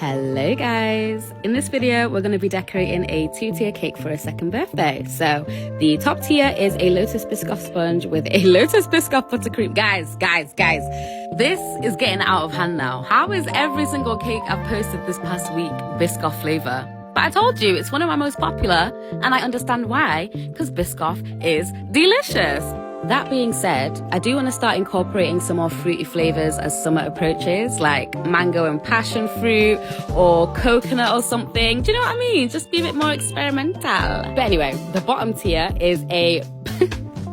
Hello guys! In this video we're going to be decorating a 2-tier cake for a second birthday. So the top tier is a lotus biscoff sponge with a lotus biscoff buttercream. Guys, this is getting out of hand now. How is every single cake I've posted this past week biscoff flavor? But I told you, it's one of my most popular, and I understand why, because biscoff is delicious. That being said, I do want to start incorporating some more fruity flavors as summer approaches, like mango and passion fruit or coconut or something. Do you know what I mean? Just be a bit more experimental. But anyway, the bottom tier is a...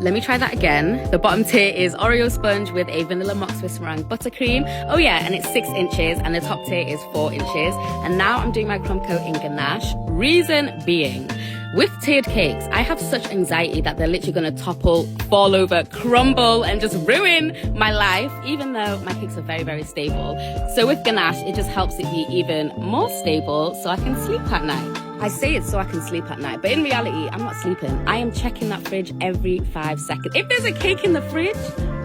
Let me try that again. The bottom tier is Oreo sponge with a vanilla mock Swiss meringue buttercream. Oh yeah, and it's 6 inches, and the top tier is 4 inches. And now I'm doing my crumb coat in ganache. Reason being, with tiered cakes, I have such anxiety that they're literally gonna topple, fall over, crumble, and just ruin my life, even though my cakes are very, very stable. So with ganache, it just helps it be even more stable so I can sleep at night. I say it so I can sleep at night, but in reality, I'm not sleeping. I am checking that fridge every 5 seconds. If there's a cake in the fridge,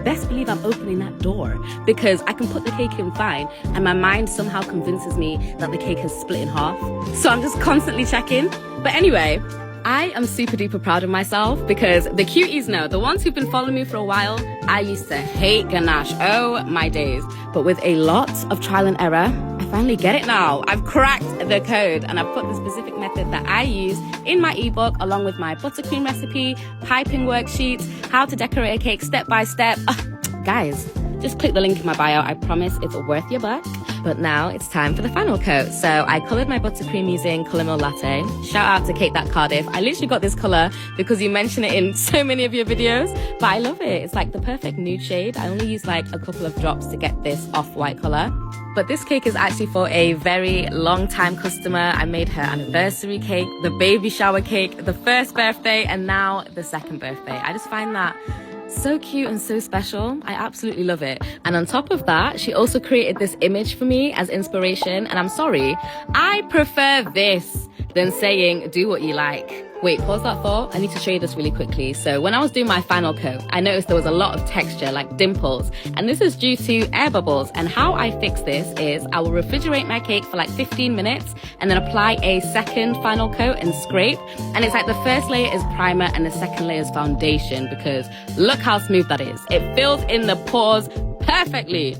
best believe I'm opening that door, because I can put the cake in fine and my mind somehow convinces me that the cake has split in half. So I'm just constantly checking. But anyway, I am super duper proud of myself, because the cuties know, the ones who've been following me for a while, I used to hate ganache. Oh my days. But with a lot of trial and error, I finally get it now. I've cracked the code, and I've put the specific method that I use in my ebook, along with my buttercream recipe, piping worksheets, how to decorate a cake step by step. Guys, just click the link in my bio. I promise it's worth your buck. But now it's time for the final coat. So I coloured my buttercream using Colour Mill Latte. Shout out to Kate That Cardiff. I literally got this colour because you mention it in so many of your videos, but I love it. It's like the perfect nude shade. I only use like a couple of drops to get this off-white colour. But this cake is actually for a very long time customer. I made her anniversary cake, the baby shower cake, the first birthday, and now the second birthday. I just find that so cute and so special. I absolutely love it. And on top of that, she also created this image for me as inspiration. And I'm sorry, I prefer this than saying, do what you like. Wait, pause that thought. I need to show you this really quickly. So when I was doing my final coat, I noticed there was a lot of texture, like dimples. And this is due to air bubbles. And how I fix this is I will refrigerate my cake for like 15 minutes and then apply a second final coat and scrape. And it's like the first layer is primer and the second layer is foundation, because look how smooth that is. It fills in the pores perfectly.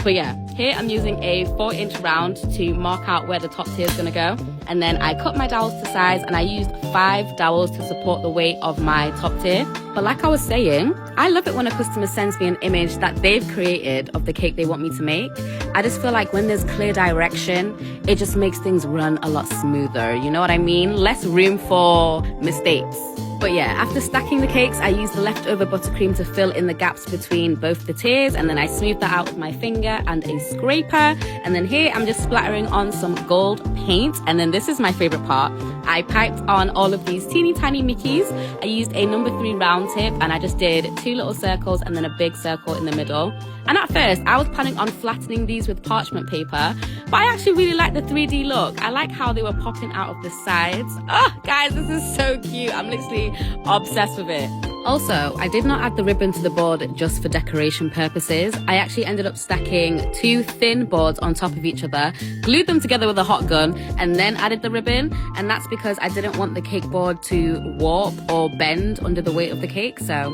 But yeah, here I'm using a 4-inch round to mark out where the top tier is gonna go. And then I cut my dowels to size, and I used 5 dowels to support the weight of my top tier. But like I was saying, I love it when a customer sends me an image that they've created of the cake they want me to make. I just feel like when there's clear direction, it just makes things run a lot smoother. You know what I mean? Less room for mistakes. But yeah, after stacking the cakes, I used the leftover buttercream to fill in the gaps between both the tiers, and then I smoothed that out with my finger and a scraper. And then here I'm just splattering on some gold paint. And then this is my favorite part. I piped on all of these teeny tiny Mickeys. I used a number 3 round tip, and I just did 2 little circles and then a big circle in the middle. And at first, I was planning on flattening these with parchment paper, but I actually really like the 3D look. I like how they were popping out of the sides. Oh, guys, this is so cute. I'm literally obsessed with it. Also, I did not add the ribbon to the board just for decoration purposes. I actually ended up stacking 2 thin boards on top of each other, glued them together with a hot gun, and then added the ribbon. And that's because I didn't want the cake board to warp or bend under the weight of the cake, so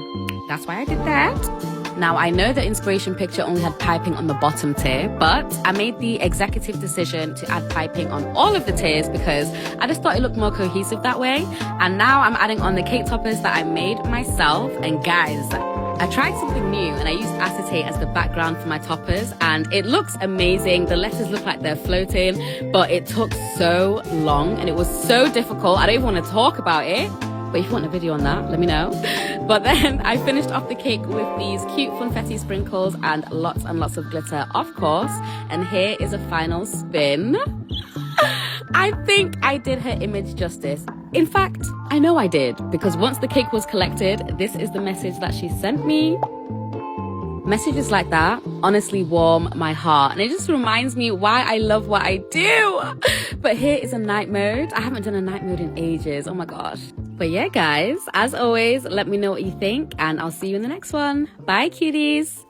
that's why I did that. Now, I know the inspiration picture only had piping on the bottom tier, but I made the executive decision to add piping on all of the tiers because I just thought it looked more cohesive that way. And now I'm adding on the cake toppers that I made myself. And guys, I tried something new, and I used acetate as the background for my toppers, and it looks amazing. The letters look like they're floating, but it took so long and it was so difficult. I don't even want to talk about it. But if you want a video on that, let me know. But then I finished off the cake with these cute funfetti sprinkles and lots of glitter, of course. And here is a final spin. I think I did her image justice. In fact, I know I did, because once the cake was collected, this is the message that she sent me. Messages like that honestly warm my heart, and it just reminds me why I love what I do. But here is a night mode. I haven't done a night mode in ages. Oh my gosh. But yeah, guys, as always, let me know what you think, and I'll see you in the next one. Bye, cuties.